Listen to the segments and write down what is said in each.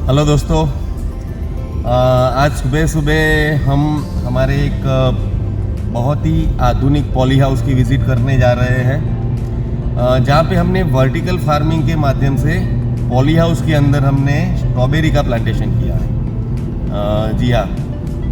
Hello दोस्तों, आज सुबह सुबह हम हमारे एक बहुत ही आधुनिक पॉली हाउस की विज़िट करने जा रहे हैं, जहाँ पे हमने वर्टिकल फार्मिंग के माध्यम से पॉली हाउस के अंदर हमने स्ट्रॉबेरी का प्लांटेशन किया है। जी हाँ,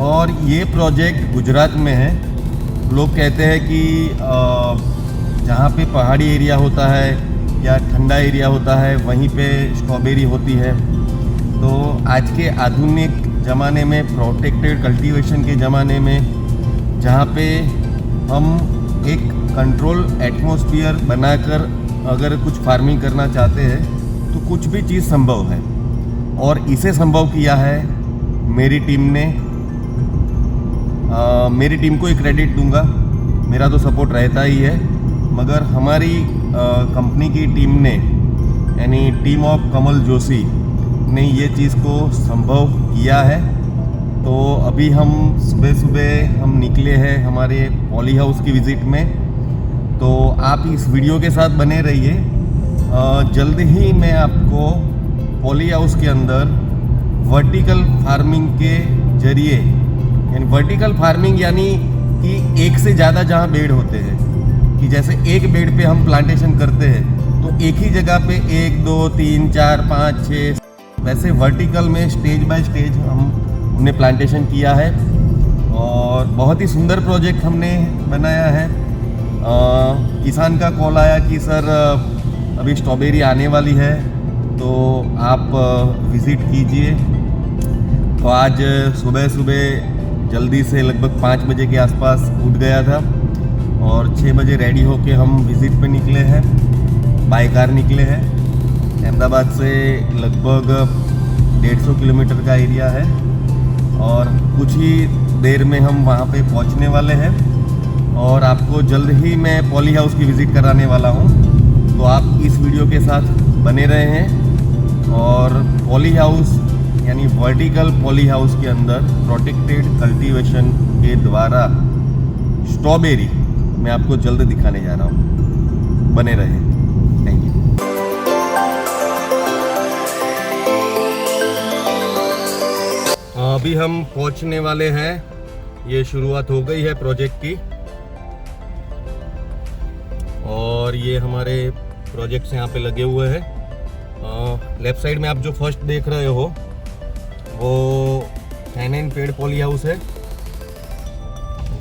और ये प्रोजेक्ट गुजरात में है। लोग कहते हैं कि जहाँ पे पहाड़ी एरिया होता है या ठंडा एरिया होता है वहीं पे स्ट्रॉबेरी होती है। तो आज के आधुनिक ज़माने में, प्रोटेक्टेड कल्टीवेशन के ज़माने में, जहाँ पे हम एक कंट्रोल एटमॉस्फेयर बनाकर अगर कुछ फार्मिंग करना चाहते हैं तो कुछ भी चीज़ संभव है। और इसे संभव किया है मेरी टीम ने। मेरी टीम को ही क्रेडिट दूंगा, मेरा तो सपोर्ट रहता ही है, मगर हमारी कंपनी की टीम ने, यानी टीम ऑफ कमल जोशी ने ये चीज़ को संभव किया है। तो अभी हम सुबह सुबह हम निकले हैं हमारे पॉली हाउस की विज़िट में। तो आप इस वीडियो के साथ बने रहिए। जल्द ही मैं आपको पॉली हाउस के अंदर वर्टिकल फार्मिंग के जरिए, यानी वर्टिकल फार्मिंग यानी कि एक से ज़्यादा जहाँ बेड होते हैं, कि जैसे एक बेड पे हम प्लांटेशन करते हैं तो एक ही जगह पे 1 2 3 4 5 6, वैसे वर्टिकल में स्टेज बाय स्टेज हमने प्लांटेशन किया है। और बहुत ही सुंदर प्रोजेक्ट हमने बनाया है। किसान का कॉल आया कि सर अभी स्ट्रॉबेरी आने वाली है तो आप विज़िट कीजिए। तो आज सुबह सुबह जल्दी से लगभग 5 बजे के आसपास उठ गया था और 6 बजे रेडी होके हम विज़िट पे निकले हैं। बाय कार निकले हैं। अहमदाबाद से लगभग 150 किलोमीटर का एरिया है और कुछ ही देर में हम वहाँ पे पहुँचने वाले हैं। और आपको जल्द ही मैं पॉली हाउस की विज़िट कराने वाला हूँ, तो आप इस वीडियो के साथ बने रहे हैं। और पॉली हाउस यानी वर्टिकल पॉली हाउस के अंदर प्रोटेक्टेड कल्टीवेशन के द्वारा स्ट्रॉबेरी मैं आपको जल्द दिखाने जा रहा हूँ। बने रहे। Thank you. अभी हम पहुंचने वाले हैं। ये शुरुआत हो गई है प्रोजेक्ट की और ये हमारे प्रोजेक्ट्स यहाँ पे लगे हुए हैं। लेफ्ट साइड में आप जो फर्स्ट देख रहे हो वो एन पेड़ पॉली हाउस है,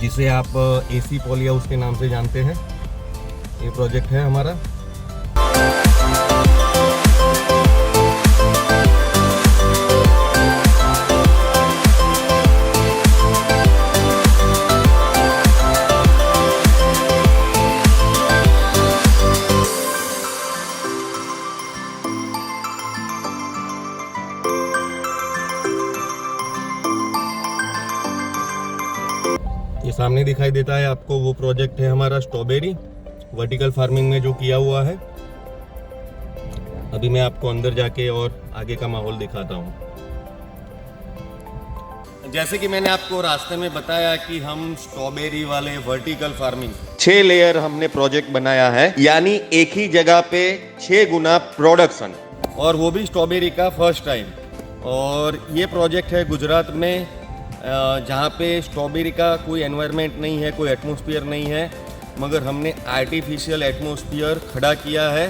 जिसे आप एसी पॉली हाउस के नाम से जानते हैं। ये प्रोजेक्ट है हमारा। ये सामने दिखाई देता है आपको, वो प्रोजेक्ट है हमारा स्ट्रॉबेरी वर्टिकल फार्मिंग में जो किया हुआ है। अभी मैं आपको अंदर जाके और आगे का माहौल दिखाता हूँ। जैसे कि मैंने आपको रास्ते में बताया कि हम स्ट्रॉबेरी वाले वर्टिकल फार्मिंग 6 लेयर हमने प्रोजेक्ट बनाया है, यानी एक ही जगह पे 6 गुना प्रोडक्शन, और वो भी स्ट्रॉबेरी का फर्स्ट टाइम। और ये प्रोजेक्ट है गुजरात में, जहाँ पे स्ट्रॉबेरी का कोई एनवायरनमेंट नहीं है, कोई एटमॉस्फेयर नहीं है, मगर हमने आर्टिफिशियल एटमॉस्फेयर खड़ा किया है।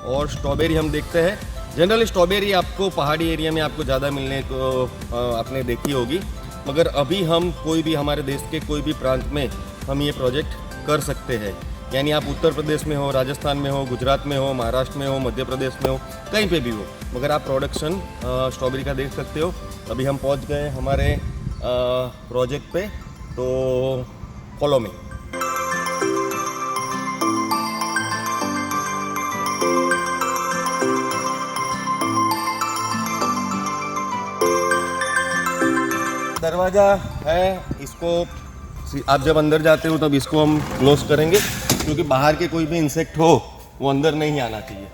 और स्ट्रॉबेरी हम देखते हैं, जनरली स्ट्रॉबेरी आपको पहाड़ी एरिया में आपको ज़्यादा मिलने को आपने देखी होगी, मगर अभी हम कोई भी हमारे देश के कोई भी प्रांत में हम ये प्रोजेक्ट कर सकते हैं। यानी आप उत्तर प्रदेश में हो, राजस्थान में हो, गुजरात में हो, महाराष्ट्र में हो, मध्य प्रदेश में हो, कहीं पे भी हो, मगर आप प्रोडक्शन स्ट्रॉबेरी का देख सकते हो। अभी हम पहुंच गए हमारे प्रोजेक्ट पे, तो फॉलो मी। दरवाज़ा है, इसको आप जब अंदर जाते हो तब इसको हम क्लोज करेंगे, क्योंकि बाहर के कोई भी इंसेक्ट हो वो अंदर नहीं आना चाहिए।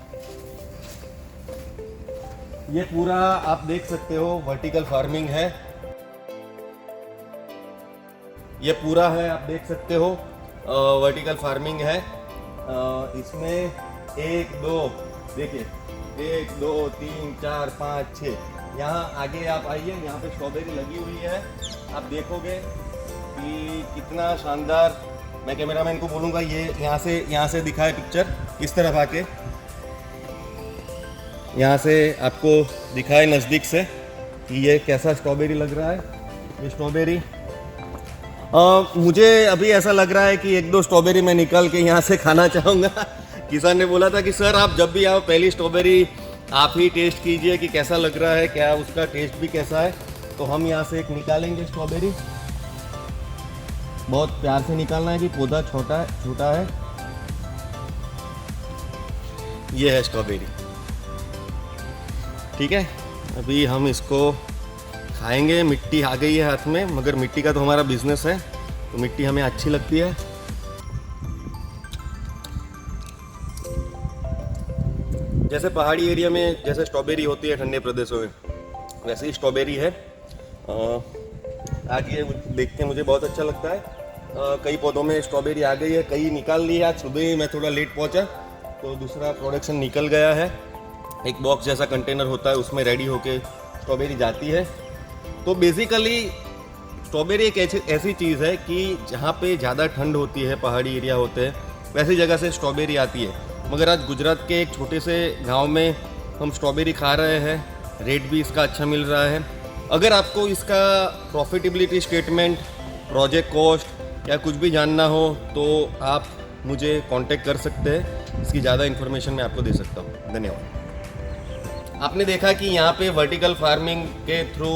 ये पूरा आप देख सकते हो वर्टिकल फार्मिंग है। ये पूरा है, आप देख सकते हो वर्टिकल फार्मिंग है। इसमें 1 2 देखिए 1 2 3 4 5 6 यहाँ आगे आप आइए, यहाँ पे स्ट्रॉबेरी लगी हुई है, आप देखोगे कि कितना शानदार। मैं कैमरामैन को बोलूँगा ये यहाँ से दिखाए पिक्चर, इस तरफ आके यहाँ से आपको दिखाए नज़दीक से कि ये कैसा स्ट्रॉबेरी लग रहा है। ये स्ट्रॉबेरी मुझे अभी ऐसा लग रहा है कि 1-2 स्ट्रॉबेरी मैं निकाल के यहाँ से खाना चाहूँगा। किसान ने बोला था कि सर आप जब भी आओ पहली स्ट्रॉबेरी आप ही टेस्ट कीजिए कि कैसा लग रहा है, क्या उसका टेस्ट भी कैसा है। तो हम यहाँ से एक निकालेंगे स्ट्रॉबेरी, बहुत प्यार से निकालना है कि पौधा छोटा है। ये है स्ट्रॉबेरी, ठीक है। अभी हम इसको खाएंगे। मिट्टी आ गई है हाथ में, मगर मिट्टी का तो हमारा बिजनेस है, तो मिट्टी हमें अच्छी लगती है। जैसे पहाड़ी एरिया में जैसे स्ट्रॉबेरी होती है ठंडे प्रदेशों में, वैसे ही स्ट्रॉबेरी है। आज ये देख के मुझे बहुत अच्छा लगता है। कई पौधों में स्ट्रॉबेरी आ गई है, कई निकाल ली है। आज सुबह ही मैं थोड़ा लेट पहुंचा तो दूसरा प्रोडक्शन निकल गया है। एक बॉक्स जैसा कंटेनर होता है, उसमें रेडी होके स्ट्रॉबेरी जाती है। तो बेसिकली स्ट्रॉबेरी एक ऐसी चीज़ है कि जहाँ पे ज़्यादा ठंड होती है, पहाड़ी एरिया होते हैं, वैसी जगह से स्ट्रॉबेरी आती है। मगर आज गुजरात के एक छोटे से गांव में हम स्ट्रॉबेरी खा रहे हैं, रेट भी इसका अच्छा मिल रहा है। अगर आपको इसका प्रॉफिटेबिलिटी स्टेटमेंट, प्रोजेक्ट कॉस्ट या कुछ भी जानना हो तो आप मुझे कांटेक्ट कर सकते हैं। इसकी ज़्यादा इन्फॉर्मेशन मैं आपको दे सकता हूँ। धन्यवाद। आपने देखा कि यहाँ पे वर्टिकल फार्मिंग के थ्रू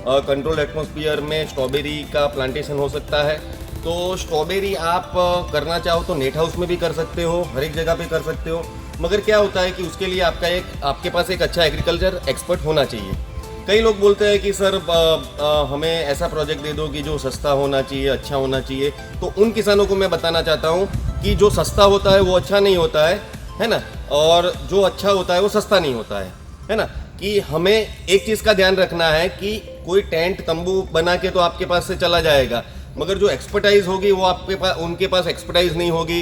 कंट्रोल एटमॉस्फेयर में स्ट्रॉबेरी का प्लांटेशन हो सकता है। तो स्ट्रॉबेरी आप करना चाहो तो नेट हाउस में भी कर सकते हो, हर एक जगह पे कर सकते हो। मगर क्या होता है कि उसके लिए आपके पास एक अच्छा एग्रीकल्चर एक्सपर्ट होना चाहिए। कई लोग बोलते हैं कि सर हमें ऐसा प्रोजेक्ट दे दो कि जो सस्ता होना चाहिए, अच्छा होना चाहिए। तो उन किसानों को मैं बताना चाहता हूँ कि जो सस्ता होता है वो अच्छा नहीं होता है ना, और जो अच्छा होता है वो सस्ता नहीं होता है ना। कि हमें एक चीज़ का ध्यान रखना है कि कोई टेंट तंबू बना के तो आपके पास से चला जाएगा, मगर जो एक्सपर्टाइज होगी वो उनके पास एक्सपर्टाइज नहीं होगी।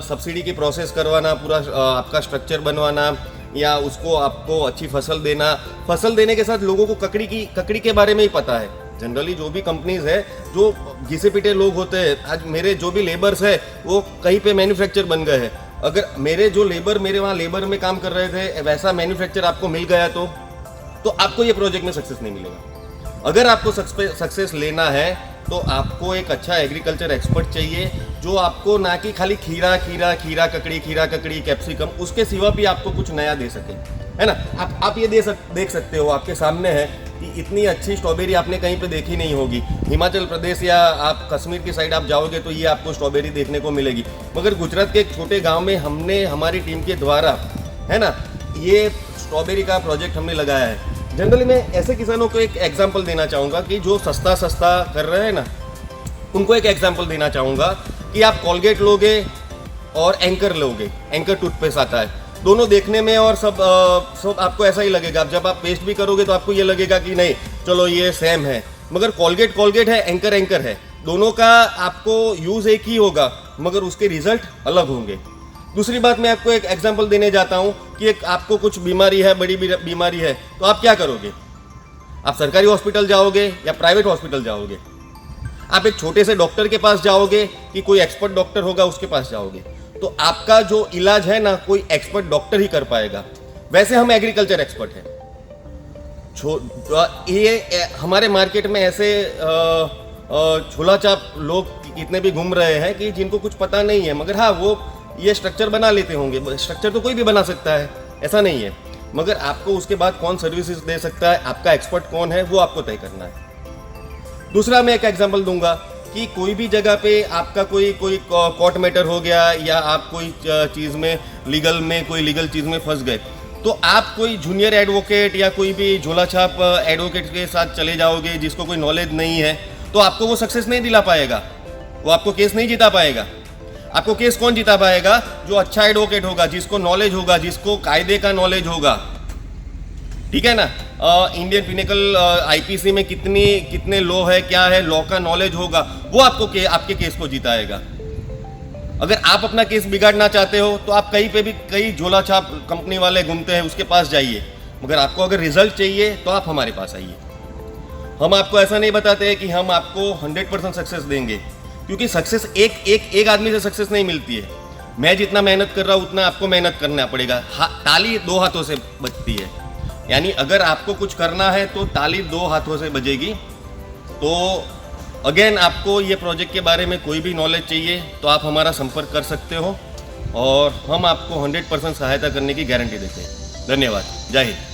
सब्सिडी की प्रोसेस करवाना, पूरा आपका स्ट्रक्चर बनवाना, या उसको आपको अच्छी फसल देना। फसल देने के साथ लोगों को ककड़ी के बारे में ही पता है। जनरली जो भी कंपनीज है, जो घिसे पिटे लोग होते हैं, आज मेरे जो भी लेबर्स है वो कहीं पे मैन्युफैक्चर बन गए हैं। अगर मेरे वहाँ लेबर में काम कर रहे थे, वैसा मैन्युफैक्चर आपको मिल गया तो आपको ये प्रोजेक्ट में सक्सेस नहीं मिलेगा। अगर आपको सक्सेस लेना है तो आपको एक अच्छा एग्रीकल्चर एक्सपर्ट चाहिए, जो आपको ना कि खाली खीरा ककड़ी कैप्सिकम, उसके सिवा भी आपको कुछ नया दे सके, है ना। आप ये देख सकते हो, आपके सामने है कि इतनी अच्छी स्ट्रॉबेरी आपने कहीं पे देखी नहीं होगी। हिमाचल प्रदेश या आप कश्मीर की साइड आप जाओगे तो ये आपको स्ट्रॉबेरी देखने को मिलेगी। मगर गुजरात के एक छोटे गाँव में हमने हमारी टीम के द्वारा, है ना, ये स्ट्रॉबेरी का प्रोजेक्ट हमने लगाया है। जनरली मैं ऐसे किसानों को एक एग्जांपल देना चाहूँगा कि जो सस्ता कर रहे हैं ना, उनको एक एग्जांपल देना चाहूँगा कि आप कोलगेट लोगे और एंकर लोगे। एंकर टूथपेस्ट आता है, दोनों देखने में और सब आपको ऐसा ही लगेगा। जब आप पेस्ट भी करोगे तो आपको ये लगेगा कि नहीं चलो ये सेम है, मगर कोलगेट है, एंकर है। दोनों का आपको यूज़ एक ही होगा, मगर उसके रिजल्ट अलग होंगे। दूसरी बात मैं आपको एक एग्जांपल देने जाता हूँ कि एक आपको कुछ बीमारी है, बड़ी बीमारी है, तो आप क्या करोगे? आप सरकारी हॉस्पिटल जाओगे या प्राइवेट हॉस्पिटल जाओगे? आप एक छोटे से डॉक्टर के पास जाओगे कि कोई एक्सपर्ट डॉक्टर होगा उसके पास जाओगे? तो आपका जो इलाज है ना, कोई एक्सपर्ट डॉक्टर ही कर पाएगा। वैसे हम एग्रीकल्चर एक्सपर्ट हैं। ये हमारे मार्केट में ऐसे झोला चाप लोग कितने भी घूम रहे हैं कि जिनको कुछ पता नहीं है, मगर हाँ वो ये स्ट्रक्चर बना लेते होंगे। स्ट्रक्चर तो कोई भी बना सकता है, ऐसा नहीं है, मगर आपको उसके बाद कौन सर्विसेज दे सकता है, आपका एक्सपर्ट कौन है, वो आपको तय करना है। दूसरा मैं एक एग्जांपल दूंगा कि कोई भी जगह पे आपका कोई कोर्ट मैटर हो गया, या आप कोई चीज़ में कोई लीगल चीज़ में फंस गए, तो आप कोई जूनियर एडवोकेट या कोई भी झोला छाप एडवोकेट के साथ चले जाओगे जिसको कोई नॉलेज नहीं है, तो आपको वो सक्सेस नहीं दिला पाएगा, वो आपको केस नहीं जीता पाएगा। आपको केस कौन जीता पाएगा? जो अच्छा एडवोकेट होगा, जिसको नॉलेज होगा, जिसको कायदे का नॉलेज होगा, ठीक है ना। इंडियन पिनिकल आईपीसी में कितने लॉ है, क्या है, लॉ का नॉलेज होगा, वो आपके केस को जिताएगा। अगर आप अपना केस बिगाड़ना चाहते हो तो आप कहीं पे भी कई झोला छाप कंपनी वाले घूमते हैं, उसके पास जाइए। मगर आपको अगर रिजल्ट चाहिए तो आप हमारे पास आइए। हम आपको ऐसा नहीं बताते हैं कि हम आपको 100% सक्सेस देंगे, क्योंकि सक्सेस एक आदमी से सक्सेस नहीं मिलती है। मैं जितना मेहनत कर रहा हूँ उतना आपको मेहनत करना पड़ेगा। ताली 2 हाथों से बजती है, यानी अगर आपको कुछ करना है तो ताली 2 हाथों से बजेगी। तो अगेन, आपको ये प्रोजेक्ट के बारे में कोई भी नॉलेज चाहिए तो आप हमारा संपर्क कर सकते हो और हम आपको 100% सहायता करने की गारंटी देते हैं। धन्यवाद। जय हिंद।